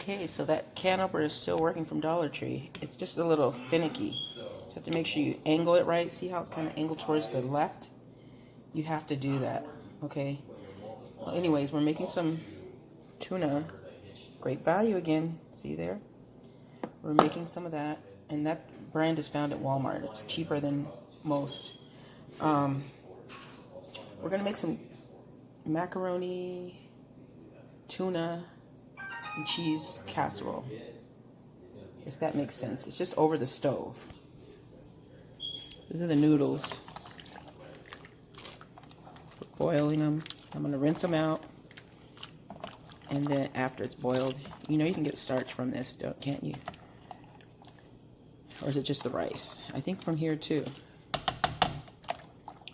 Okay, so that can opener is still working from Dollar Tree. It's just a little finicky. So you have to make sure you angle it right. See how it's kind of angled towards the left? You have to do that, okay? Well, anyways, we're making some tuna. Great value again. See there? We're making some of that. And that brand is found at Walmart. It's cheaper than most. We're going to make some macaroni, tuna, and cheese casserole, if that makes sense. It's just over the stove. These are the noodles. We're boiling them. I'm going to rinse them out, and then after it's boiled, you know you can get starch from this, can't you? Or is it just the rice? I think from here too.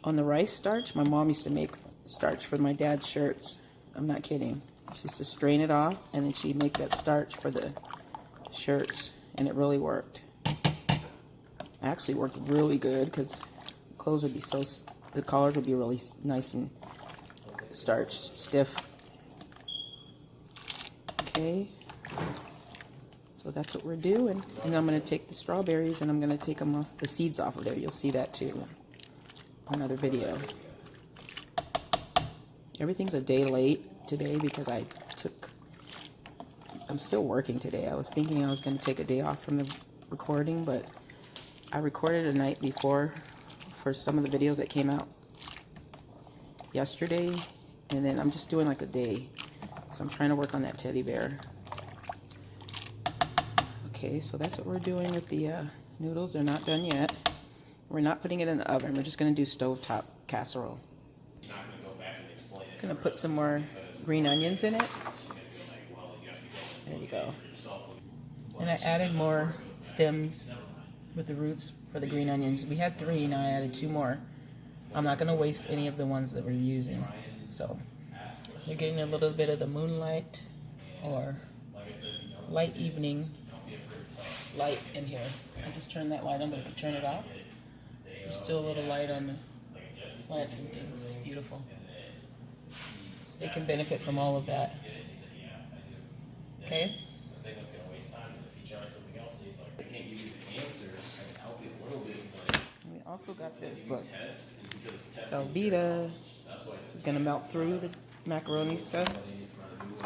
On the rice starch, my mom used to make starch for my dad's shirts. I'm not kidding. She used to strain it off, and then she'd make that starch for the shirts, and it really worked. Actually worked really good because clothes would be so, the collars would be really nice and starched, stiff. Okay, so that's what we're doing. And I'm going to take the strawberries and I'm going to take them off, the seeds off of there. You'll see that too. Another video. Everything's a day late today because I'm still working today. I was thinking I was going to take a day off from the recording, but I recorded a night before for some of the videos that came out yesterday, and then I'm just doing like a day because I'm trying to work on that teddy bear. Okay, so that's what we're doing with the noodles. They're not done yet. We're not putting it in the oven. We're just going to do stovetop casserole. I'm going to put some more green onions in it. There you go. And I added more stems with the roots for the green onions. We had 3, now I added 2 more. I'm not going to waste any of the ones that we're using. So you're getting a little bit of the moonlight or light evening light in here. I just turned that light on, but if you turn it off, there's still a little light on the plants and things. It's beautiful. They can benefit from all of that. Okay? We also got this, look. Velveeta. This is going to melt through the macaroni stuff.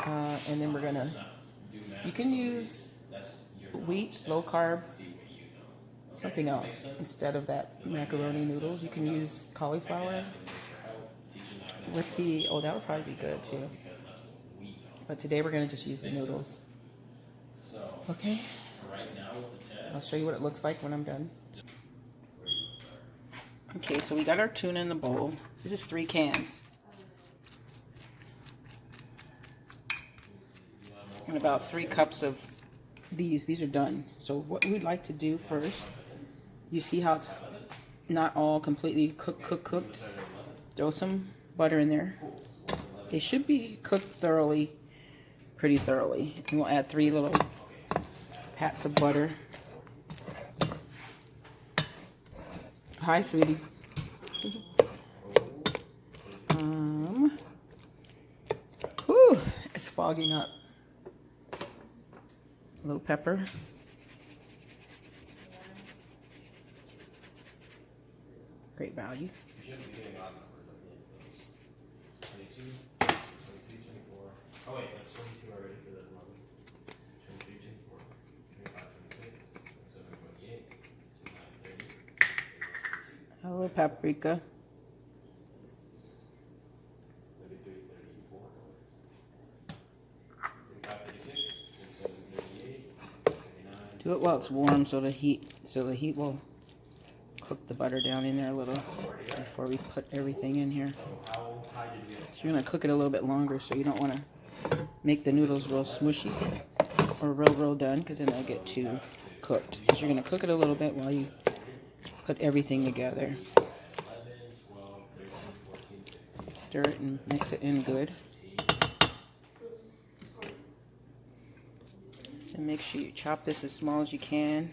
And then we're going to, you can use wheat, low carb, something else instead of that macaroni noodles. You can use cauliflower with the, oh, that would probably be good too. But today we're going to just use the noodles. Okay? I'll show you what it looks like when I'm done. Okay, so we got our tuna in the bowl. This is 3 cans. And about 3 cups of these. These are done. So what we'd like to do first, you see how it's not all completely cooked? Throw some butter in there. They should be cooked thoroughly, pretty thoroughly. And we'll add 3 little pats of butter. Hi, sweetie. Whew, it's fogging up. A little pepper. Great value. Oh wait, that's 22 already for those 11. 23, 24, 25, 26, 27, 28, 29, 30. A little paprika. 33, 34. 35, 36, 37, 38, 39. Do it while it's warm so the heat will cook the butter down in there a little before we put everything in here. So you're going to cook it a little bit longer, so you don't want to make the noodles real smushy or real done, because then they'll get too cooked. Because you're going to cook it a little bit while you put everything together. Stir it and mix it in good. And make sure you chop this as small as you can.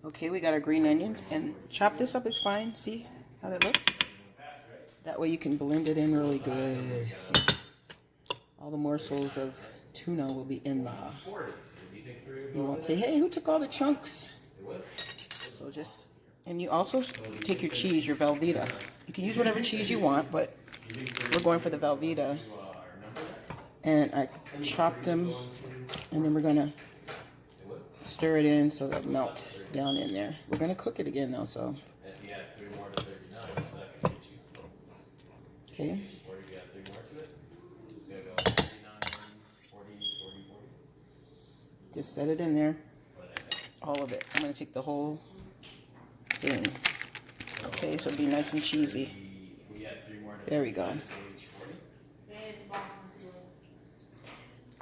Okay, we got our green onions, and chop this up is fine. See how that looks? That way you can blend it in really good. All the morsels of tuna will be in there. You won't say, hey, who took all the chunks? So just, and you also take your cheese, your Velveeta. You can use whatever cheese you want, but we're going for the Velveeta. And I chopped them, and then we're gonna stir it in so they'll melt down in there. We're gonna cook it again though, so. Okay. Just set it in there, all of it. I'm gonna take the whole thing. Okay, so it'll be nice and cheesy. There we go.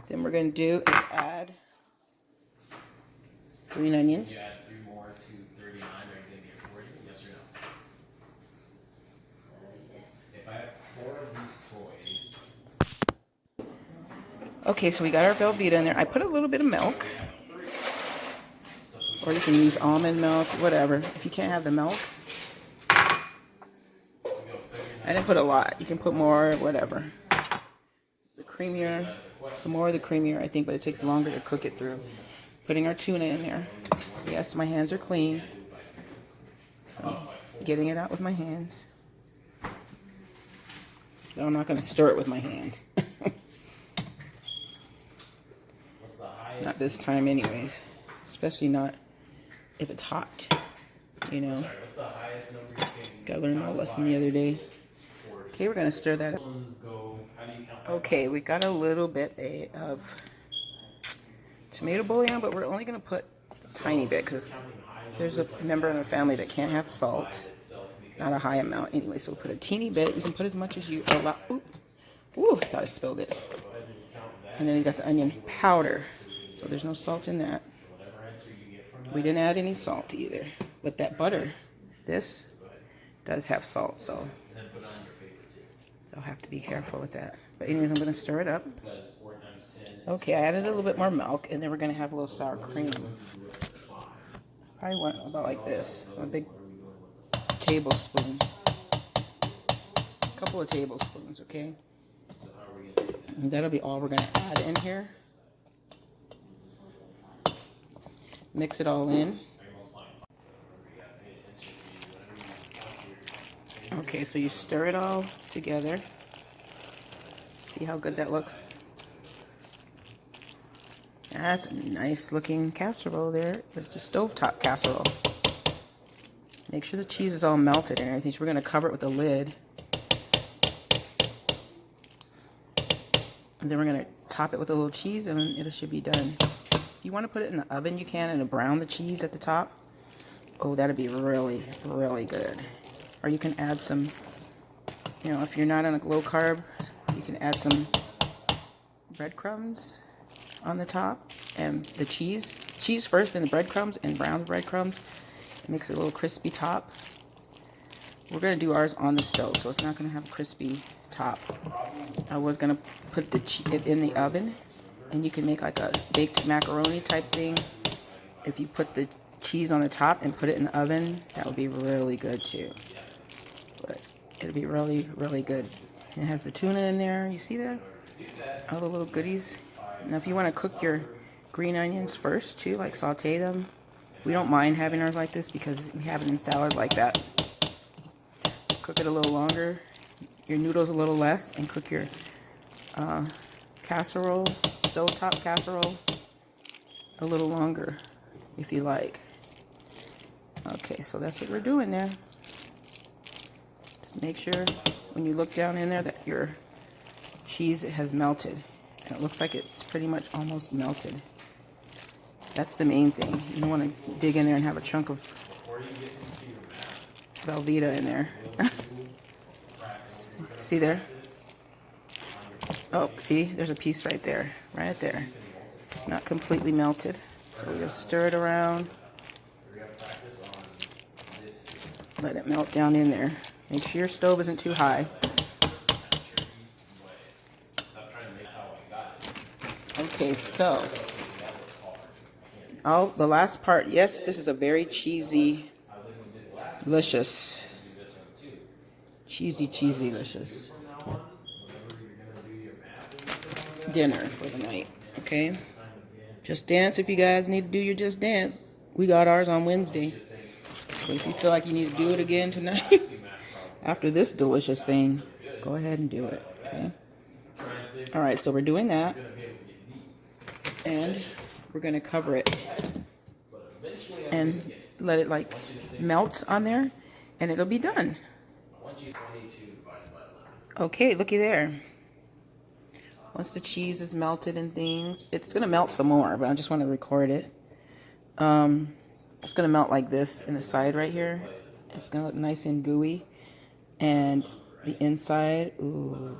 Then we're gonna do is add green onions. Okay, so we got our Velveeta in there. I put a little bit of milk, or you can use almond milk, whatever. If you can't have the milk, I didn't put a lot. You can put more, whatever. The creamier, the more the creamier, I think, but it takes longer to cook it through. Putting our tuna in there. Yes, my hands are clean. Getting it out with my hands. No, I'm not going to stir it with my hands. Not this time anyways. Especially not if it's hot. You know. Gotta learn my lesson the other day. Okay, we're going to stir that up. Okay, we got a little bit of tomato bouillon, but we're only going to put a tiny bit because there's a member in our family that can't have salt. Not a high amount anyway, so we'll put a teeny bit. You can put as much as you allow. Ooh, I thought I spilled it. And then we got the onion powder. So there's no salt in that. We didn't add any salt either. But that butter, this does have salt, so I'll have to be careful with that. But anyways, I'm going to stir it up. Okay, I added a little bit more milk, and then we're going to have a little sour cream. Probably went about like this, a big tablespoon. A couple of tablespoons, okay? And that'll be all we're going to add in here. Mix it all in. Okay, so you stir it all together. See how good that looks? That's a nice looking casserole there. It's a stovetop casserole. Make sure the cheese is all melted and everything. So we're going to cover it with a lid. And then we're going to top it with a little cheese and it should be done. If you want to put it in the oven, you can, and brown the cheese at the top. Oh, that'd be really, really good. Or you can add some, you know, if you're not on a low carb, you can add some breadcrumbs on the top and the cheese. Cheese first, then the breadcrumbs, and brown breadcrumbs. It makes it a little crispy top. We're going to do ours on the stove, so it's not going to have a crispy top. I was going to put it in the oven, and you can make like a baked macaroni type thing. If you put the cheese on the top and put it in the oven, that would be really good too. But it'll be really, really good. And it has the tuna in there. You see that? All the little goodies. Now if you want to cook your green onions first too, like saute them. We don't mind having ours like this because we have it in salad like that. Cook it a little longer, your noodles a little less, and cook your casserole, stovetop casserole, a little longer if you like. Okay, so that's what we're doing there. Just make sure when you look down in there that your cheese has melted. And it looks like it's pretty much almost melted. That's the main thing. You don't want to dig in there and have a chunk of Velveeta in there. See there? Oh, see? There's a piece right there. Right there. It's not completely melted. So we're going to stir it around. Let it melt down in there. Make sure your stove isn't too high. Okay, so the last part. Yes, this is a very cheesy, delicious cheesy, delicious dinner for the night. Okay? Just dance if you guys need to do your just dance. We got ours on Wednesday. But if you feel like you need to do it again tonight, after this delicious thing, go ahead and do it. Okay? Alright, so we're doing that. And we're going to cover it. And let it like melt on there. And it'll be done. Okay, looky there. Once the cheese is melted and things, it's going to melt some more, but I just want to record it. It's going to melt like this in the side right here. It's going to look nice and gooey. And the inside, ooh,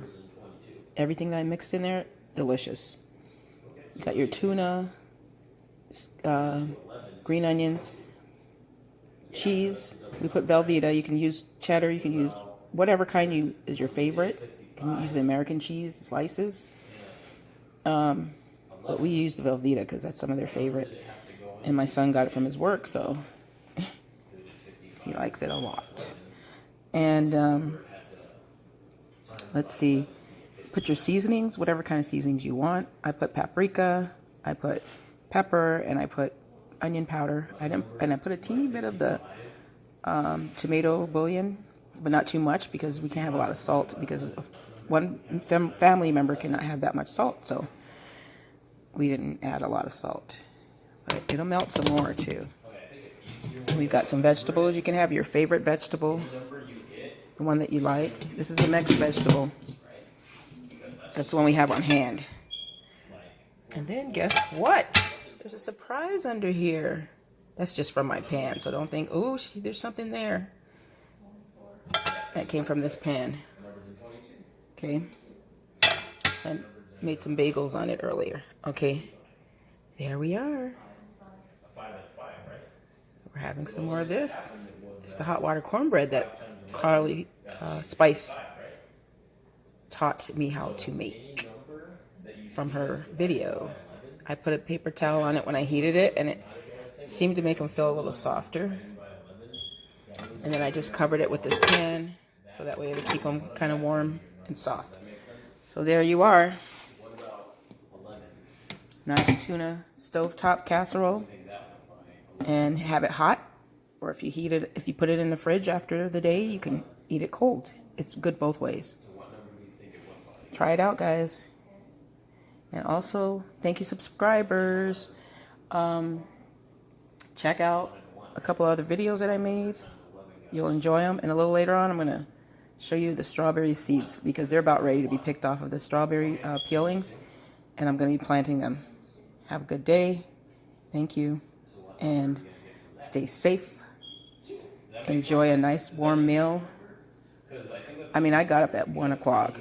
everything that I mixed in there, delicious. You got your tuna, green onions, cheese. We put Velveeta. You can use cheddar. You can use whatever kind is your favorite. You can use the American cheese slices. But we use the Velveeta because that's some of their favorite. And my son got it from his work, so he likes it a lot. And let's see. Put your seasonings, whatever kind of seasonings you want. I put paprika, I put pepper, and I put onion powder. And I put a teeny bit of the tomato bouillon, but not too much because we can't have a lot of salt because one family member cannot have that much salt, so we didn't add a lot of salt. But it'll melt some more too. We've got some vegetables. You can have your favorite vegetable, the one that you like. This is a mixed vegetable. That's the one we have on hand. And then guess what? There's a surprise under here. That's just from my pan, so don't think, oh, there's something there. That came from this pan. Okay. I made some bagels on it earlier. Okay. There we are. We're having some more of this. It's the hot water cornbread that Carly Spice taught me how to make from her video. I put a paper towel on it when I heated it, and it seemed to make them feel a little softer. And then I just covered it with this pan, so that way it'll keep them kind of warm and soft. So there you are. Nice tuna stovetop casserole. And have it hot, or if you put it in the fridge after the day, you can eat it cold. It's good both ways. Try it out, guys. And also, thank you, subscribers. Check out a couple other videos that I made. You'll enjoy them. And a little later on, I'm going to show you the strawberry seeds because they're about ready to be picked off of the strawberry peelings. And I'm going to be planting them. Have a good day. Thank you. And stay safe. Enjoy a nice warm meal. I mean, I got up at 1 o'clock.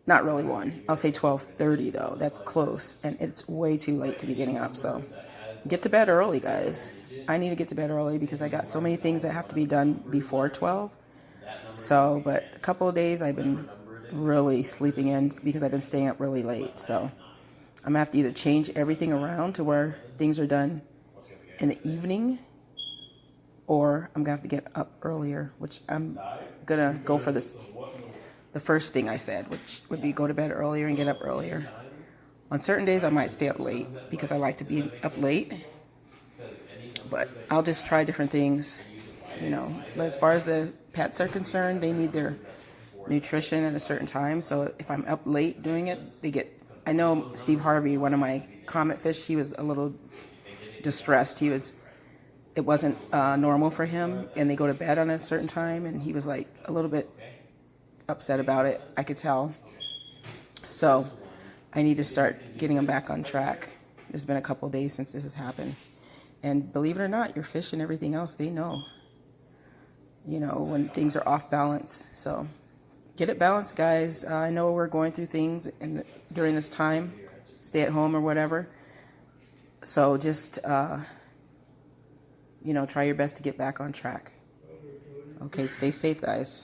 Not really 1. I'll say 12:30 though. That's close. And it's way too late to be getting up. So get to bed early, guys. I need to get to bed early because I got so many things that have to be done before 12. So, but a couple of days I've been really sleeping in because I've been staying up really late. So I'm going to have to either change everything around to where things are done in the evening, or I'm going to have to get up earlier, which I'm going to go for this. The first thing I said, which would be go to bed earlier and get up earlier. On certain days, I might stay up late because I like to be up late. But I'll just try different things, you know. But as far as the pets are concerned, they need their nutrition at a certain time. So if I'm up late doing it, they get... I know Steve Harvey, one of my comet fish, he was a little distressed. It wasn't normal for him, and they go to bed on a certain time, and he was like a little bit upset about it, I could tell. So I need to start getting them back on track. It's been a couple of days since this has happened. And believe it or not, your fish and everything else, they know, you know, when things are off balance. So get it balanced, guys. I know we're going through things during this time, stay at home or whatever. So just, you know, try your best to get back on track. Okay, stay safe, guys.